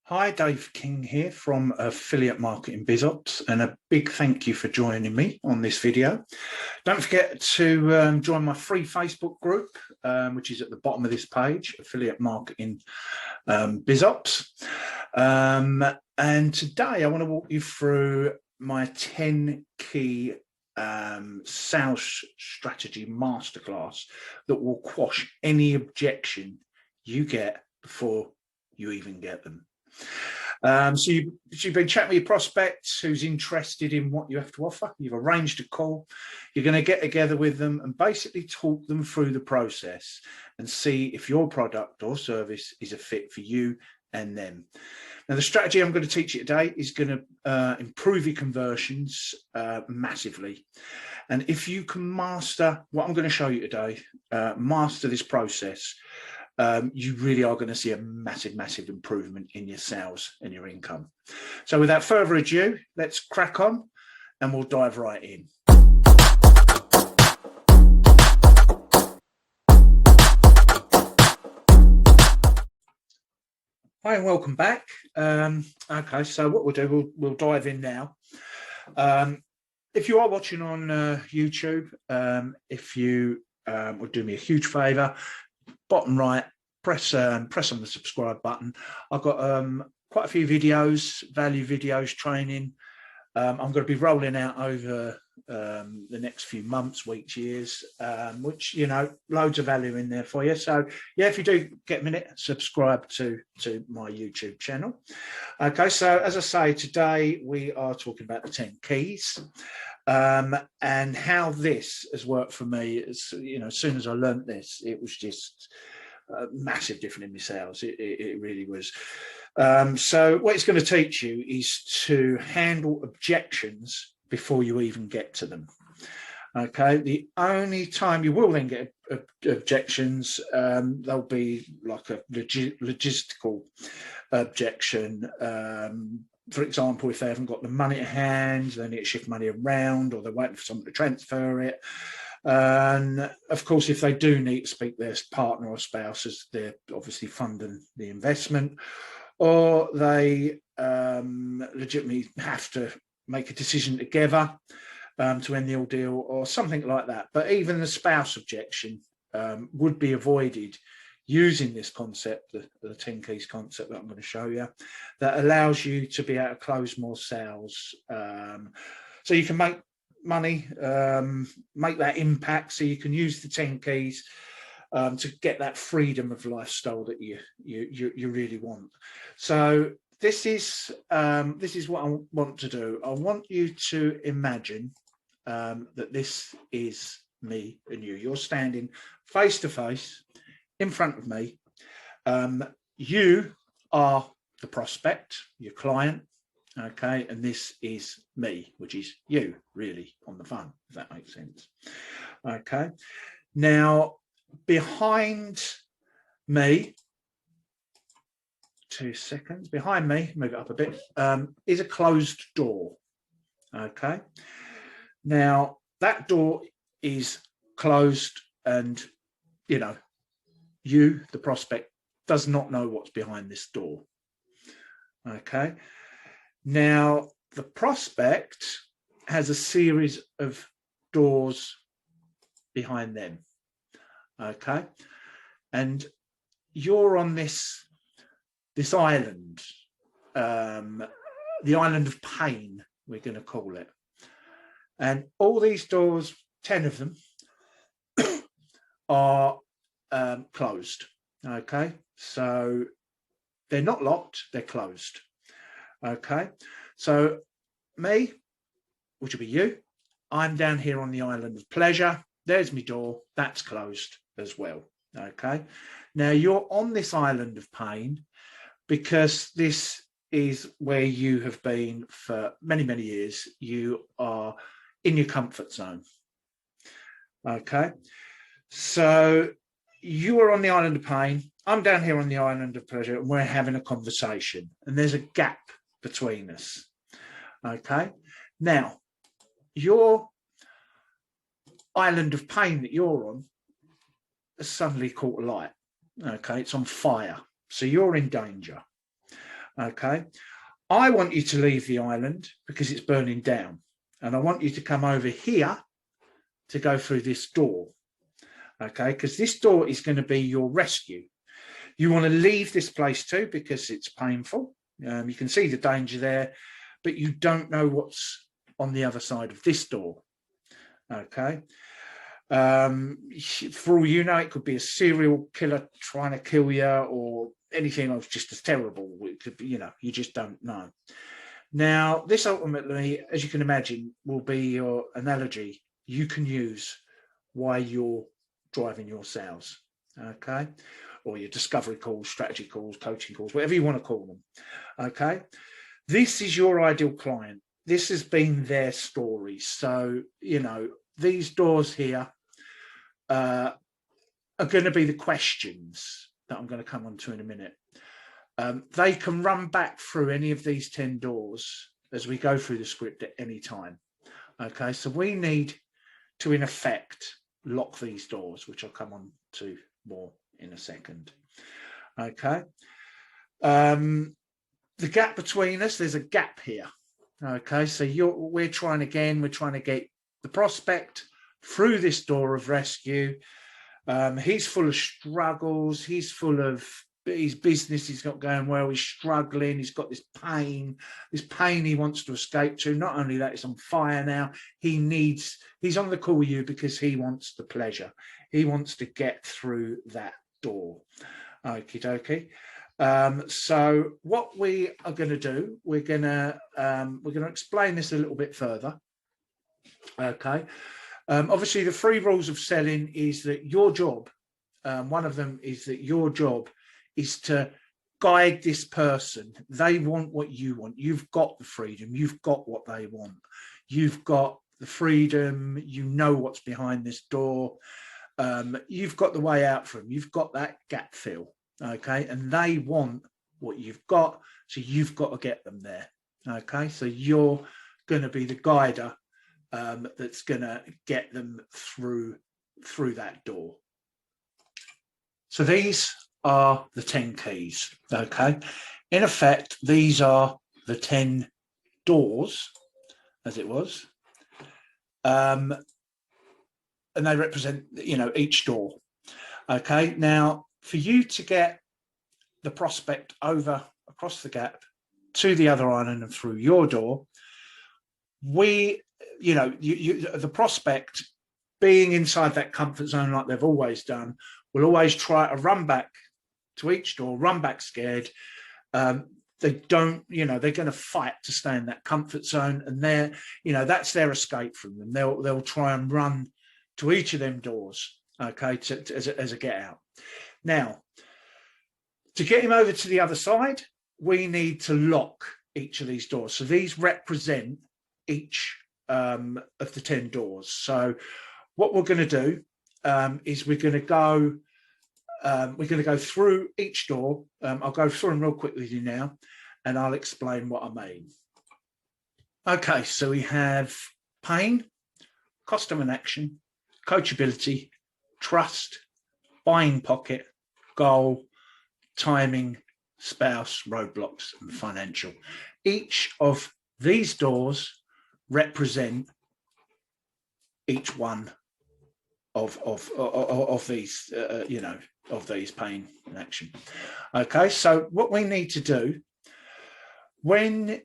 Hi, Dave King here from Affiliate Marketing BizOps, and a big thank you for joining me on this video. Don't forget to join my free Facebook group, which is at the bottom of this page, Affiliate Marketing BizOps. And today I want to walk you through my 10 key sales strategy masterclass that will quash any objection you get before you even get them. So you've been chatting with your prospect who's interested in what you have to offer. You've arranged a call. You're going to get together with them and basically talk them through the process and see if your product or service is a fit for you and them. Now, the strategy I'm going to teach you today is going to improve your conversions massively. And if you can master what I'm going to show you today, master this process, you really are going to see a massive improvement in your sales and your income. So without further ado, let's crack on and we'll dive right in. Hi and welcome back. Okay, so what we'll do, we'll dive in now. If you are watching on YouTube, if you would do me a huge favor, bottom right, press on the subscribe button. I've got quite a few videos, value videos, training. I'm going to be rolling out over the next few months, weeks, years, which, you know, loads of value in there for you. So yeah, if you do get a minute, subscribe to my YouTube channel. Okay, so as I say, today we are talking about the 10 keys. And how this has worked for me is, you know, as soon as I learned this, it was just massive difference in my sales. It really was. So what it's going to teach you is to handle objections before you even get to them. Okay, the only time you will then get objections, there'll be like a logistical objection. For example, if they haven't got the money at hand, they need to shift money around, or they're waiting for someone to transfer it. And of course, if they do need to speak to their partner or spouse, as they're obviously funding the investment, or they legitimately have to make a decision together to end the ordeal or something like that. But even the spouse objection would be avoided using this concept, the 10 keys concept that I'm going to show you, that allows you to be able to close more sales. So you can make money, make that impact, so you can use the 10 keys to get that freedom of lifestyle that you really want. So this is what I want to do. I want you to imagine that this is me and you. You're standing face to face in front of me. You are the prospect, your client, okay, and this is me, which is you, really, on the phone, if that makes sense. Okay, now behind me, 2 seconds, behind me, move it up a bit, is a closed door. Okay, now that door is closed, and you know, you, the prospect, does not know what's behind this door. Okay, now the prospect has a series of doors behind them. Okay, and you're on this island, the island of pain, we're going to call it, and all these doors, 10 of them, are closed. Okay, so they're not locked, they're closed. Okay, so me, which will be you, I'm down here on the island of pleasure. There's my door, that's closed as well. Okay, now you're on this island of pain because this is where you have been for many years. You are in your comfort zone. Okay, so you are on the island of pain, I'm down here on the island of pleasure, and we're having a conversation, and there's a gap between us. Okay, now your island of pain that you're on has suddenly caught light. Okay, it's on fire, so you're in danger. Okay. I want you to leave the island because it's burning down. And I want you to come over here to go through this door. Okay, because this door is going to be your rescue. You want to leave this place too because it's painful. You can see the danger there, but you don't know what's on the other side of this door. Okay. For all you know, it could be a serial killer trying to kill you, or anything else just as terrible. It could be, you just don't know. Now, this ultimately, as you can imagine, will be your analogy you can use while you're driving your sales, okay? Or your discovery calls, strategy calls, coaching calls, whatever you want to call them, okay? This is your ideal client. This has been their story. So, these doors here are going to be the questions that I'm going to come on to in a minute. They can run back through any of these 10 doors as we go through the script at any time. Okay, so we need to, in effect, lock these doors, which I'll come on to more in a second. Okay. The gap between us, there's a gap here. Okay, so we're trying to get the prospect through this door of rescue. He's full of struggles. He's full of his business is not going well. He's struggling. He's got this pain he wants to escape to. Not only that, it's on fire now. He's on the call with you because he wants the pleasure. He wants to get through that door. Okie dokie. So what we are going to do, we're going to explain this a little bit further. Okay. Obviously, the 3 rules of selling is that your job, one of them is that your job is to guide this person. They want what you want. You've got the freedom. You've got what they want. You've got the freedom. You know what's behind this door. You've got the way out for them. You've got that gap fill. Okay. And they want what you've got. So you've got to get them there. Okay. So you're going to be the guider that's going to get them through that door. So these are the 10 keys. Okay. In effect, these are the 10 doors, as it was. And they represent, each door. Okay. Now, for you to get the prospect over across the gap to the other island and through your door, the prospect, being inside that comfort zone like they've always done, will always try to run back to each door, run back scared. They don't, they're going to fight to stay in that comfort zone, and that's their escape from them. They'll try and run to each of them doors, okay, as a get out. Now, to get him over to the other side, we need to lock each of these doors. So these represent each of the 10 doors. So what we're going to do is we're going to go through each door. I'll go through them real quickly with you now, and I'll explain what I mean. Okay, so we have pain, custom and action, coachability, trust, buyin pocket, goal, timing, spouse, roadblocks, and financial. Each of these doors represent each one of these, of these pain and action. Okay, so what we need to do when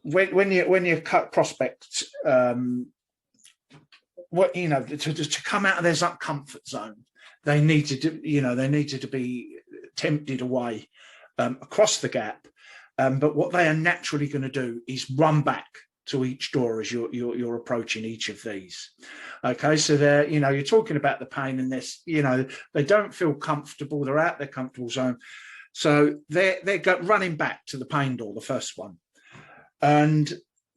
you cut prospects, to come out of their comfort zone, they needed to be tempted away across the gap. But what they are naturally going to do is run back to each door as you're approaching each of these. Okay, so they're, you're talking about the pain in this, they don't feel comfortable, they're out their comfortable zone. So they're running back to the pain door, the first one. And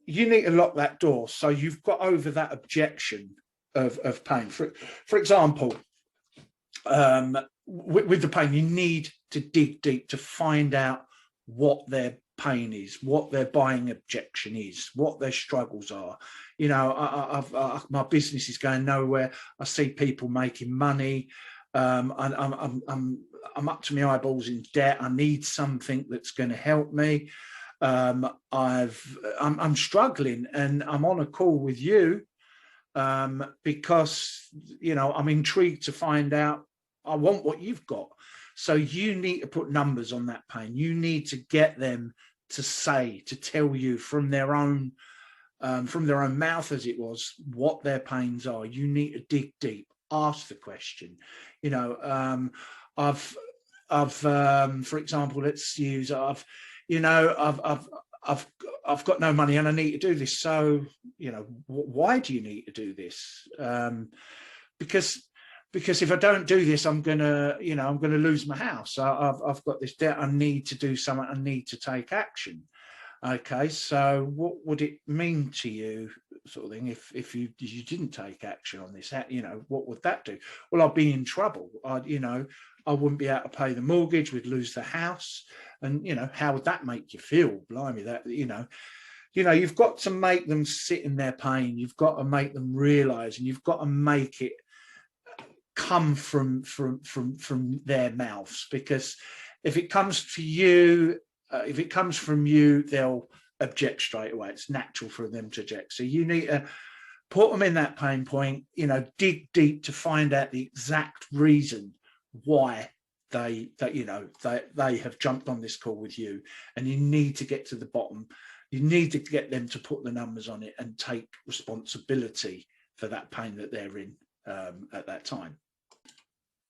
you need to lock that door so you've got over that objection of pain. For example, with the pain, you need to dig deep to find out what their pain is, what their buying objection is, what their struggles are. My business is going nowhere. I see people making money. and I'm up to my eyeballs in debt. I need something that's going to help me. I'm struggling, and I'm on a call with you because, you know, I'm intrigued to find out. I want what you've got. So you need to put numbers on that pain. You need to get them to tell you from their own mouth, as it was, what their pains are. You need to dig deep, ask the question. You know, for example, let's use I've got no money and I need to do this. So, you know, why do you need to do this? Because if I don't do this, I'm gonna lose my house. I've got this debt. I need to do something. I need to take action. Okay, so what would it mean to you, sort of thing, if you didn't take action on this? You know, what would that do? Well, I'd be in trouble. I wouldn't be able to pay the mortgage. We'd lose the house, and you know, how would that make you feel? Blimey, that you've got to make them sit in their pain. You've got to make them realise, and you've got to make it come from their mouths, because if it comes to you, if it comes from you, they'll object straight away. It's natural for them to object. So you need to put them in that pain point, you know, dig deep to find out the exact reason why they have jumped on this call with you, and you need to get to the bottom. You need to get them to put the numbers on it and take responsibility for that pain that they're in at that time.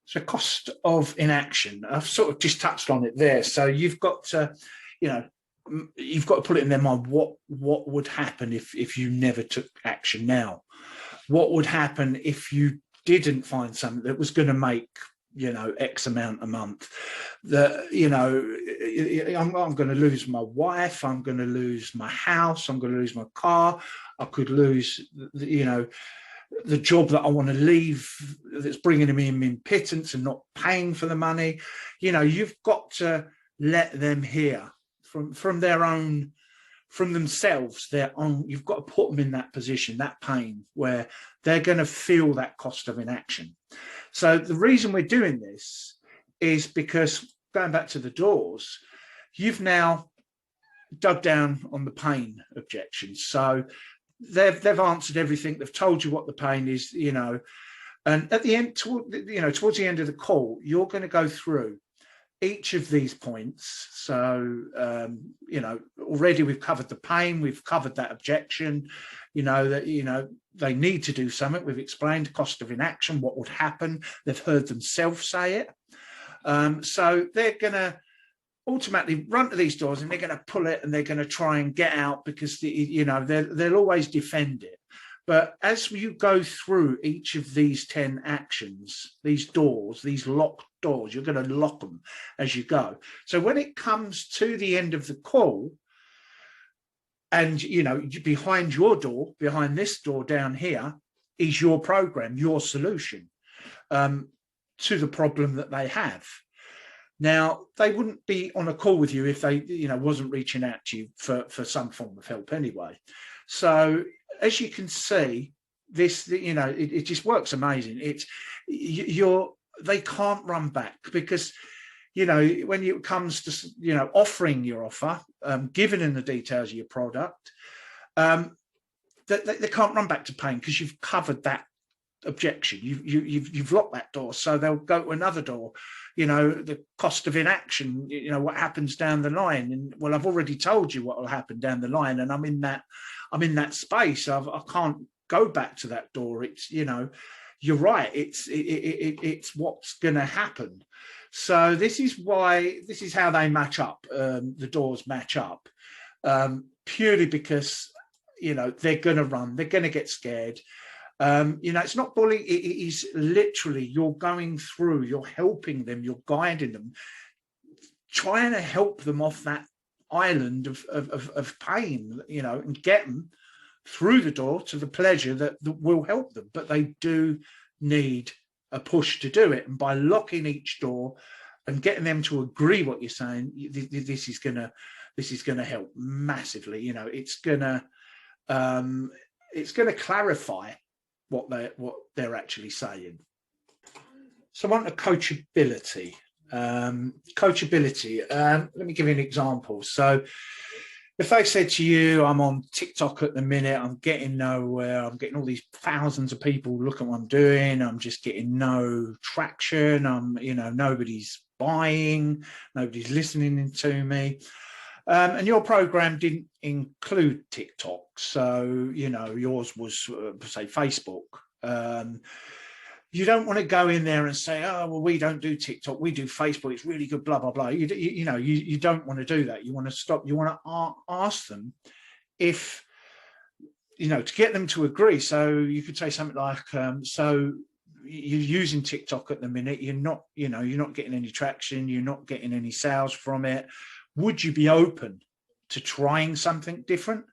So cost of inaction, I've sort of just touched on it there. So you've got to, you've got to put it in their mind, what would happen if you never took action now? What would happen if you didn't find something that was going to make, you know, X amount a month? That, you know, I'm going to lose my wife, I'm going to lose my house, I'm going to lose my car, I could lose, you know, the job that I want to leave that's bringing me in pittance and not paying for the money. You know, you've got to let them hear from their own, from themselves, their own. You've got to put them in that position, that pain, where they're going to feel that cost of inaction. So the reason we're doing this is because, going back to the doors, you've now dug down on the pain objections. So they've answered everything. They've told you what the pain is, you know, and at the end, towards the end of the call, you're going to go through each of these points. So, you know, already we've covered the pain, we've covered that objection, you know, that, you know, they need to do something. We've explained cost of inaction, what would happen. They've heard themselves say it. So they're going to automatically run to these doors and they're going to pull it and they're going to try and get out, because, you know, they'll always defend it. But as you go through each of these 10 actions, these doors, these locked doors, you're going to lock them as you go. So when it comes to the end of the call, and, you know, behind your door, behind this door down here, is your program, your solution to the problem that they have. Now, they wouldn't be on a call with you if they, you know, wasn't reaching out to you for some form of help anyway. So as you can see, this, you know, it just works amazing. It's they can't run back, because, you know, when it comes to, you know, offering your offer, giving in the details of your product, they can't run back to pain, because you've covered that objection. You've locked that door, so they'll go to another door. You know, the cost of inaction, you know, what happens down the line. And well, I've already told you what will happen down the line, and I'm in that space. I can't go back to that door. It's, you know, you're right. It's what's going to happen. So this is how they match up. The doors match up purely because, you know, they're going to run. They're going to get scared. You know, it's not bullying. It is literally, you're going through, you're helping them, you're guiding them, trying to help them off that island of pain, you know, and get them through the door to the pleasure that will help them. But they do need a push to do it. And by locking each door and getting them to agree what you're saying, this is gonna help massively. You know, it's gonna clarify what they're actually saying. So on to coachability. Coachability. Let me give you an example. So if they said to you, I'm on TikTok at the minute, I'm getting nowhere, I'm getting all these thousands of people look at what I'm doing, I'm just getting no traction, nobody's buying, nobody's listening to me. And your program didn't include TikTok. So, yours was, say, Facebook. You don't want to go in there and say, oh, well, we don't do TikTok, we do Facebook, it's really good, blah, blah, blah. You don't want to do that. You want to stop. You want to ask them if, to get them to agree. So you could say something like, so you're using TikTok at the minute, you're not getting any traction, you're not getting any sales from it. Would you be open to trying something different?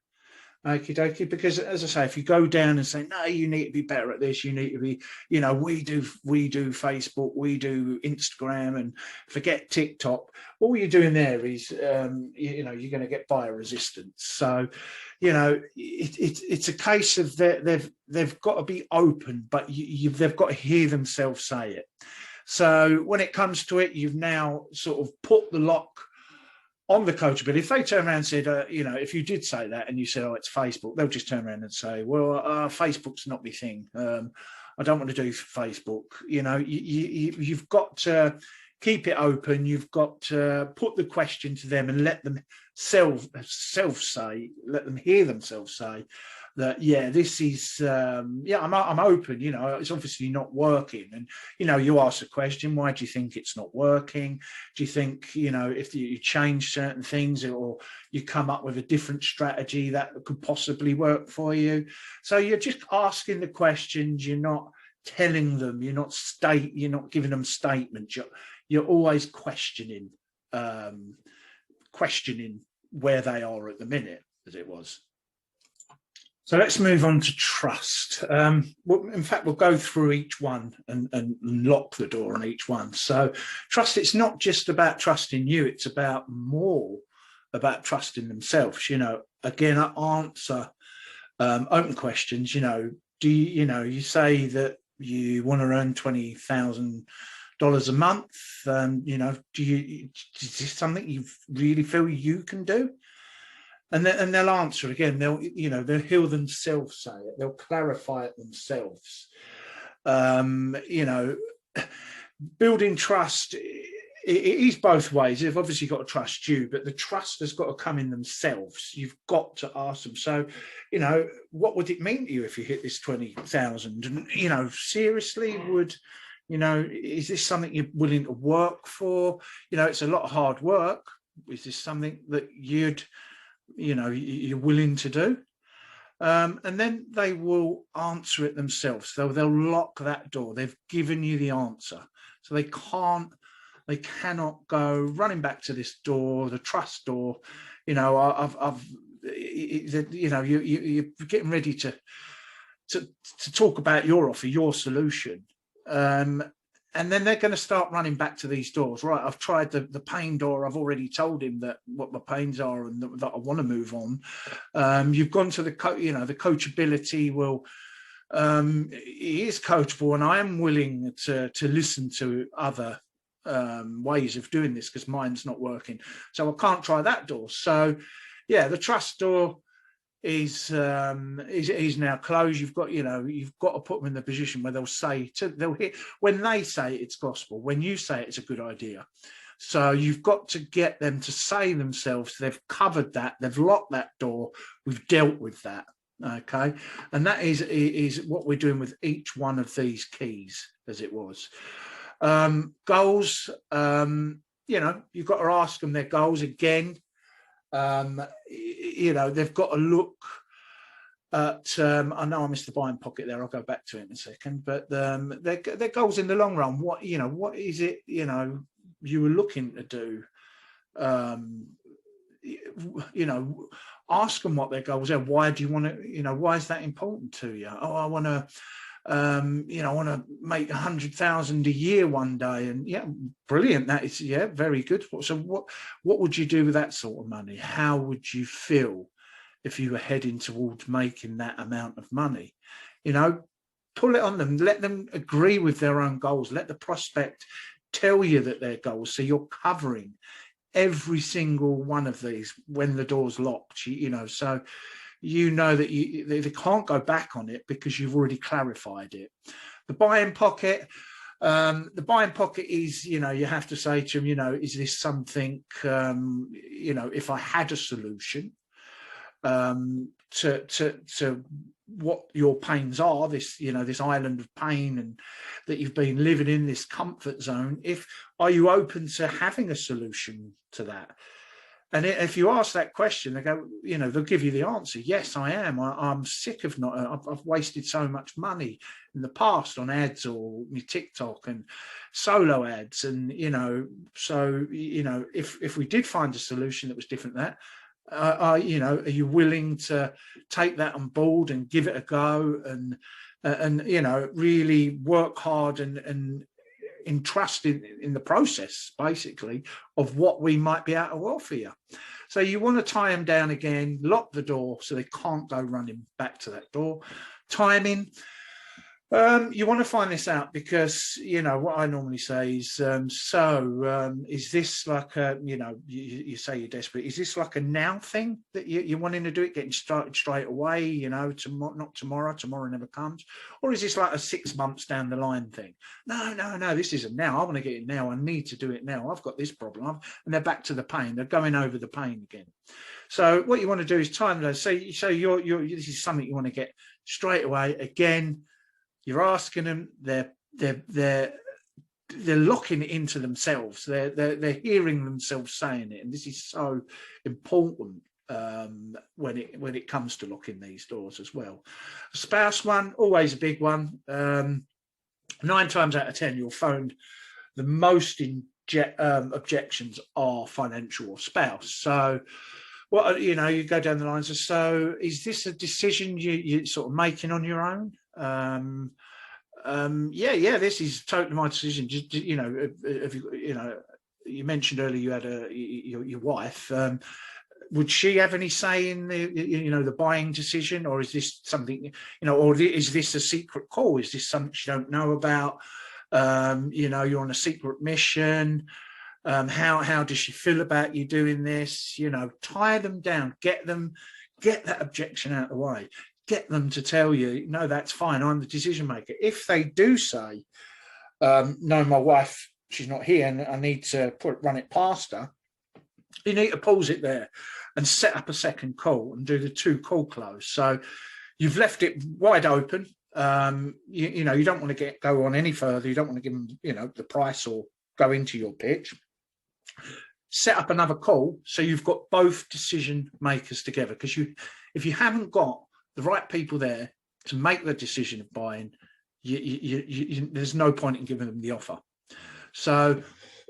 Okie dokie, because as I say, if you go down and say, no, you need to be better at this, you need to be, we do Facebook, we do Instagram, and forget TikTok. All you're doing there is, you're going to get buyer resistance. So, it's a case of they've got to be open, but they've got to hear themselves say it. So when it comes to it, you've now sort of put the lock on the coachability. If they turn around and said, if you did say that and you said, oh, it's Facebook, they'll just turn around and say, well, Facebook's not my thing. I don't want to do Facebook. You've got to keep it open. You've got to put the question to them and let them self say, let them hear themselves say that, yeah, this is, I'm open, it's obviously not working. And, you ask a question, why do you think it's not working? Do you think, if you change certain things or you come up with a different strategy that could possibly work for you? So you're just asking the questions, you're not telling them, you're not giving them statements, you're always questioning where they are at the minute, as it was. So let's move on to trust. In fact, we'll go through each one and lock the door on each one. So trust, it's not just about trusting you, it's about more about trusting themselves. Again, answer open questions. Do you say that you want to earn $20,000 a month? Is this something you really feel you can do? And they'll answer again. They'll hear themselves say it. They'll clarify it themselves. Building trust, it is both ways. They've obviously got to trust you, but the trust has got to come in themselves. You've got to ask them. So, what would it mean to you if you hit this 20,000? And seriously, is this something you're willing to work for? It's a lot of hard work. Is this something that you're willing to do? And then they will answer it themselves. They'll lock that door. They've given you the answer. So they cannot go running back to this door, the trust door. You're getting ready to talk about your offer, your solution. And then they're going to start running back to these doors. Right, I've tried the pain door. I've already told him that what my pains are and that I want to move on. You've gone to the coachability. Well, he is coachable, and I am willing to listen to other ways of doing this because mine's not working. So I can't try that door. So, yeah, the trust door is now closed. You've got to put them in the position where they'll hear when they say it's gospel, when you say it's a good idea. So you've got to get them to say themselves, they've covered that, they've locked that door, we've dealt with that. Okay, and that is what we're doing with each one of these keys, as it was. Goals, you've got to ask them their goals again. They've got to look at, I know I missed the Buyin Pocket there, I'll go back to it in a second, but their goals in the long run, what is it, you were looking to do? Ask them what their goals are. Why do you want to, why is that important to you? Oh, I want to, I want to make 100,000 a year one day. And yeah, brilliant. That is, yeah, very good. So what would you do with that sort of money? How would you feel if you were heading towards making that amount of money? pull it on them, let them agree with their own goals, let the prospect tell you that their goals, so you're covering every single one of these when the door's locked, you know, so you know that they can't go back on it because you've already clarified it. The Buyin Pocket. The Buyin Pocket is, you know, you have to say to them, you know, is this something, you know, if I had a solution to what your pains are, this, you know, this island of pain, and that you've been living in this comfort zone, are you open to having a solution to that? And if you ask that question, they go, you know, they'll give you the answer. Yes, I am. I'm sick of I've wasted so much money in the past on ads or TikTok and solo ads. And, you know, so, you know, if we did find a solution that was different than that, you know, are you willing to take that on board and give it a go and you know, really work hard and entrust in the process, basically, of what we might be able to offer you. So you want to tie them down again, lock the door so they can't go running back to that door. Timing. You want to find this out because, you know, what I normally say is, is this like a, you know, you say you're desperate, is this like a now thing that you're wanting to do it, getting started straight away, you know, not tomorrow never comes? Or is this like a 6 months down the line thing? No, this isn't now. I want to get it now. I need to do it now. I've got this problem. And they're back to the pain. They're going over the pain again. So what you want to do is time those. So this is something you want to get straight away. Again, you're asking them, they're locking it into themselves. They're hearing themselves saying it, and this is so important when it comes to locking these doors as well. A spouse one, always a big one. 9 times out of 10, you'll find the most objections are financial or spouse. So, well, you know, you go down the lines of, so is this a decision you're sort of making on your own? Yeah, this is totally my decision. Just, you know, if you know, you mentioned earlier you had your wife. Would she have any say in the, you know, the buying decision, or is this something, you know, or is this a secret call? Is this something you don't know about? You know, you're on a secret mission. How does she feel about you doing this? You know, tie them down, get that objection out of the way. Get them to tell you, no, that's fine, I'm the decision maker. If they do say, no, my wife, she's not here and I need to run it past her, you need to pause it there and set up a second call and do the 2 call close. So you've left it wide open. You know, you don't want to go on any further. You don't want to give them, you know, the price or go into your pitch. Set up another call so you've got both decision makers together, because if you haven't got the right people there to make the decision of buying, there's no point in giving them the offer. So,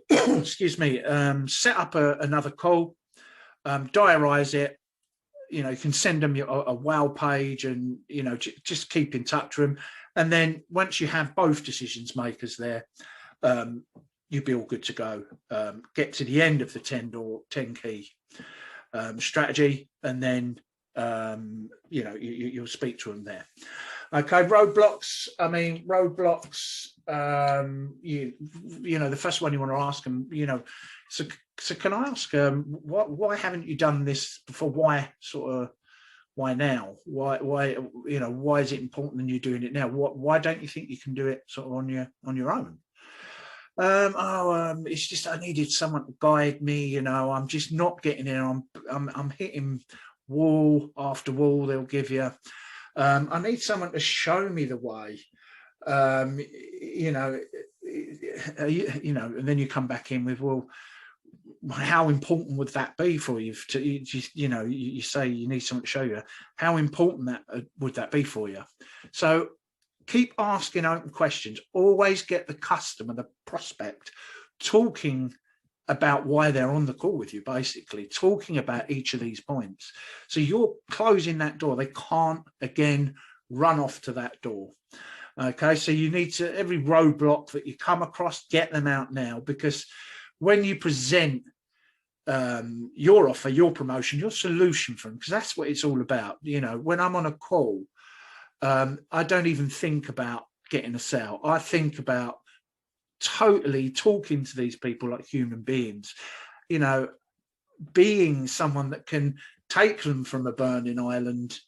excuse me, set up another call, diarise it. You know, you can send them a wow page, and, you know, just keep in touch with them. And then once you have both decisions makers there, you'll be all good to go. Get to the end of the 10 key strategy, and then you know, you'll speak to them there. Okay, roadblocks. I mean, roadblocks. You know, the first one you want to ask them. You know, so can I ask, why haven't you done this before? Why now? Why you know, why is it important that you're doing it now? Why don't you think you can do it sort of on your own? It's just I needed someone to guide me. You know, I'm just not getting there. I'm hitting wall after wall they'll give you. I need someone to show me the way. You know, and then you come back in with, well, how important would that be for you? You know, you say you need someone to show you. How important would that be for you? So keep asking open questions. Always get the customer, the prospect, talking about why they're on the call with you, basically talking about each of these points. So you're closing that door. They can't, again, run off to that door. Okay, so you need to, every roadblock that you come across, get them out now, because when you present your offer, your promotion, your solution for them, because that's what it's all about. You know, when I'm on a call, I don't even think about getting a sale. I think about totally talking to these people like human beings, you know, being someone that can take them from a burning island,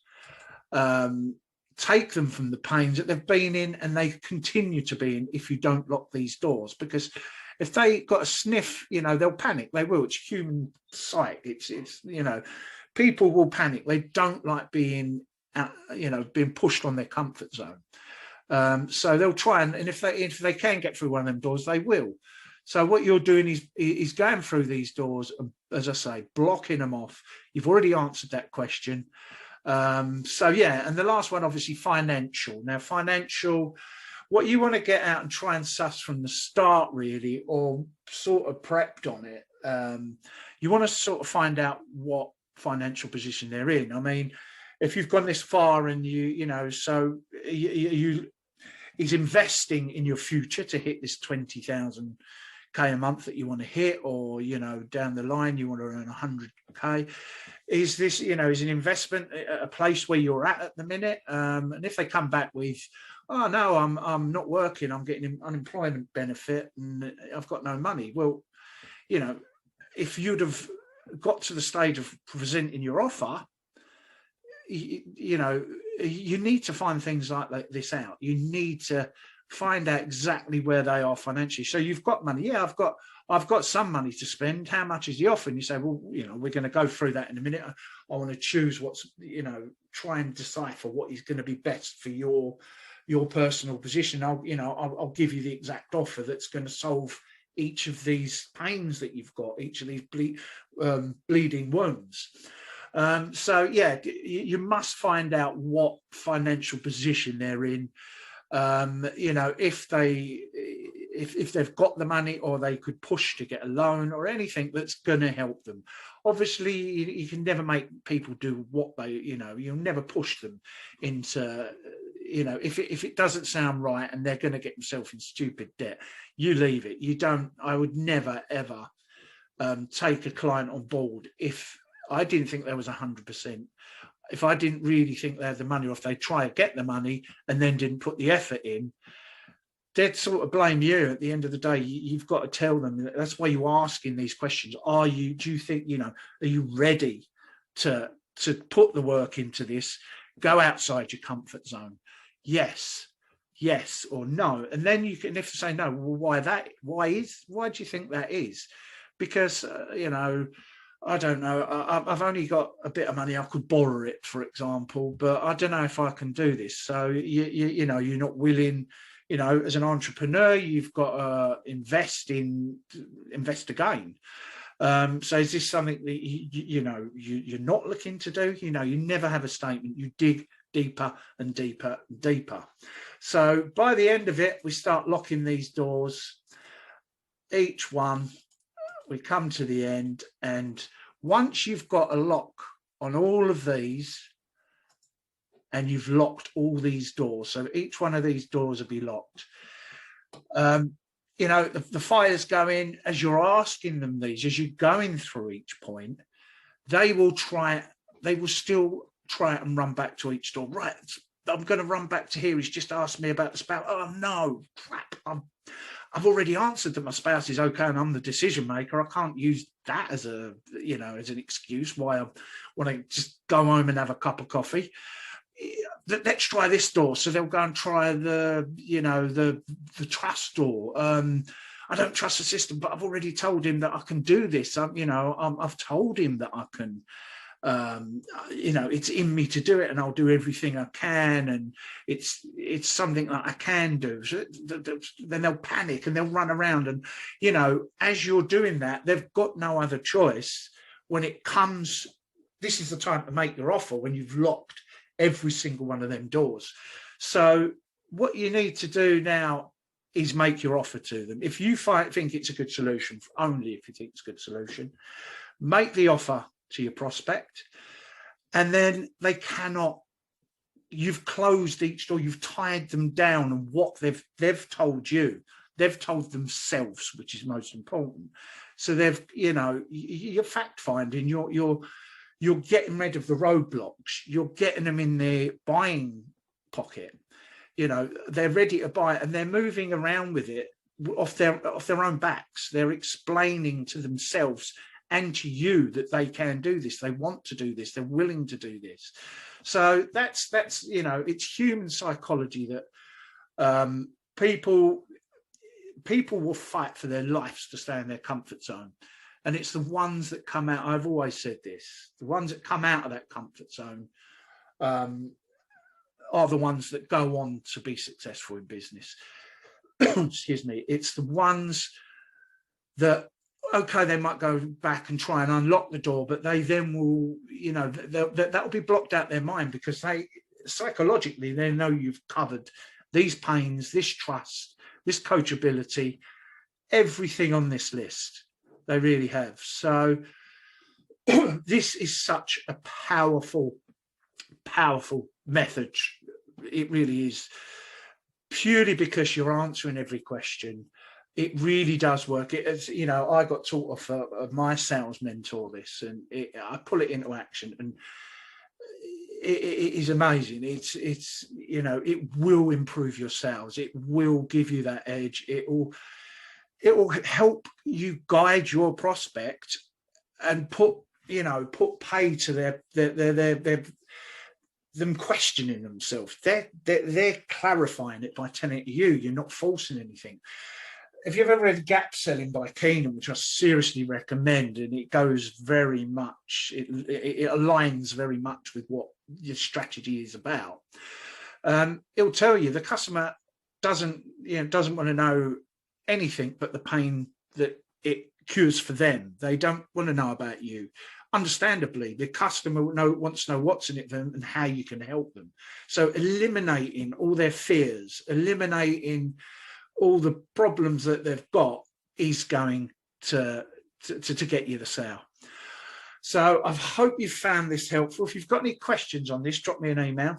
take them from the pains that they've been in and they continue to be in if you don't lock these doors. Because if they got a sniff, you know, they'll panic. They will. It's human sight. It's you know, people will panic. They don't like being, you know, being pushed on their comfort zone. So they'll try and if they can get through one of them doors, they will. So what you're doing is going through these doors, as I say, blocking them off. You've already answered that question. So yeah, and the last one, obviously, financial. Now, financial, what you want to get out and try and suss from the start, really, or sort of prepped on it. You want to sort of find out what financial position they're in. I mean, if you've gone this far and you know, so he's investing in your future to hit this 20,000 a month that you want to hit, or, you know, down the line you want to earn 100k. Is this, you know, is an investment a place where you're at the minute? And if they come back with, oh no, I'm not working, I'm getting an unemployment benefit and I've got no money, well, you know, if you'd have got to the stage of presenting your offer, you know, you need to find things like this out. You need to find out exactly where they are financially. So you've got money. Yeah, I've got some money to spend. How much is the offer? And you say, well, you know, we're going to go through that in a minute. I want to choose what's, you know, try and decipher what is going to be best for your personal position. I'll give you the exact offer that's going to solve each of these pains that you've got, each of these bleeding wounds. So yeah, you must find out what financial position they're in. You know, if they've got the money, or they could push to get a loan, or anything that's going to help them. Obviously, you can never make people do what they, you know, you'll never push them into, you know, if it doesn't sound right and they're going to get themselves in stupid debt, you leave it. You don't. I would never ever take a client on board if I didn't think there was 100%. If I didn't really think they had the money, or if they try to get the money and then didn't put the effort in, they'd sort of blame you. At the end of the day, you've got to tell them. That's why you ask in these questions. Do you think, you know, are you ready to put the work into this? Go outside your comfort zone. Yes or no. And then you can, if you say no, well, why do you think that is? Because, you know, I don't know. I've only got a bit of money. I could borrow it, for example, but I don't know if I can do this. So you know, you're not willing. You know, as an entrepreneur, you've got to invest to gain. So is this something that you know you're not looking to do? You know, you never have a statement. You dig deeper and deeper and deeper. So by the end of it, we start locking these doors. Each one. We come to the end, and once you've got a lock on all of these and you've locked all these doors, so each one of these doors will be locked, you know, the fires go in. As you're asking them these, as you're going through each point, they will still try and run back to each door. Right, I'm going to run back to here. He's just asked me about the spouse. Oh no, crap, I've already answered that my spouse is okay and I'm the decision maker. I can't use that as an excuse why I want to just go home and have a cup of coffee. Let's try this door. So they'll go and try the trust door. I don't trust the system, but I've already told him that I can do this. I've told him that I can. It's in me to do it, and I'll do everything I can, and it's something that I can do. So then they'll panic and they'll run around, and you know, as you're doing that, they've got no other choice. When it comes, this is the time to make your offer, when you've locked every single one of them doors. So what you need to do now is make your offer to them. If you think it's a good solution, only if you think it's a good solution, make the offer to your prospect, and then they cannot. You've closed each door. You've tied them down, and what they've told you, they've told themselves, which is most important. So you're fact finding. You're getting rid of the roadblocks. You're getting them in their buying Pocket. You know, they're ready to buy it and they're moving around with it off their own backs. They're explaining to themselves and to you that they can do this, they want to do this, they're willing to do this. So that's you know, it's human psychology that people will fight for their lives to stay in their comfort zone. And it's the ones that come out, I've always said this, the ones that come out of that comfort zone are the ones that go on to be successful in business. Excuse me. It's the ones that, okay, they might go back and try and unlock the door, but they then will, you know, that will be blocked out their mind because they psychologically, they know you've covered these pains, this trust, this coachability, everything on this list. They really have. So this is such a powerful, powerful method. It really is, purely because you're answering every question. It really does work. It's, you know, I got taught off of my sales mentor this, and I pull it into action, and it is amazing. It's you know, it will improve your sales. It will give you that edge. It will help you guide your prospect and put pay to them questioning themselves. They're clarifying it by telling it to you. You're not forcing anything. If you've ever read Gap Selling by Keenan, which I seriously recommend, and it goes very much, it aligns very much with what your strategy is about. It'll tell you the customer doesn't want to know anything but the pain that it cures for them. They don't want to know about you. Understandably, the customer wants to know what's in it for them and how you can help them. So eliminating all their fears, eliminating all the problems that they've got is going to get you the sale. So I hope you found this helpful. If you've got any questions on this, drop me an email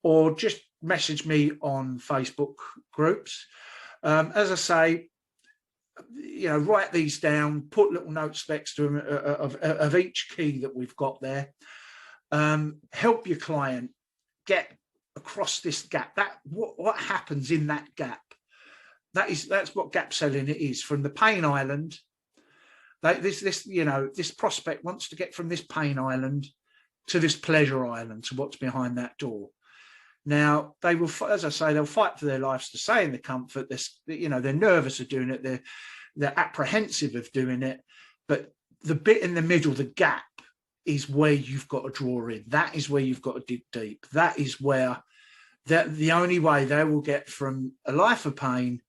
or just message me on Facebook groups. As I say, write these down, put little notes next to them of each key that we've got there. Help your client get across this gap. What happens in that gap? That's what gap selling it is. From the pain island, this prospect wants to get from this pain island to this pleasure island, to what's behind that door. Now, they will, as I say, they'll fight for their lives to stay in the comfort. They're nervous of doing it. They're apprehensive of doing it. But the bit in the middle, the gap, is where you've got to draw in. That is where you've got to dig deep. That is where the only way they will get from a life of pain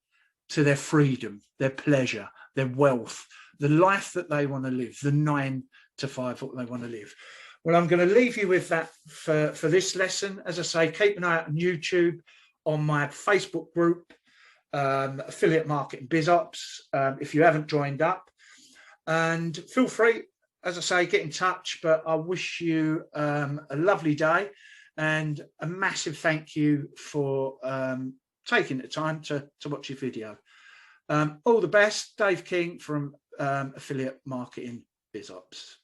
to their freedom, their pleasure, their wealth, the life that they want to live, the 9 to 5 what they want to live. Well, I'm going to leave you with that for this lesson. As I say, keep an eye out on YouTube, on my Facebook group, Affiliate Marketing BizOps, if you haven't joined up. And feel free, as I say, get in touch. But I wish you a lovely day and a massive thank you for taking the time to watch your video. All the best. Dave King from Affiliate Marketing BizOps.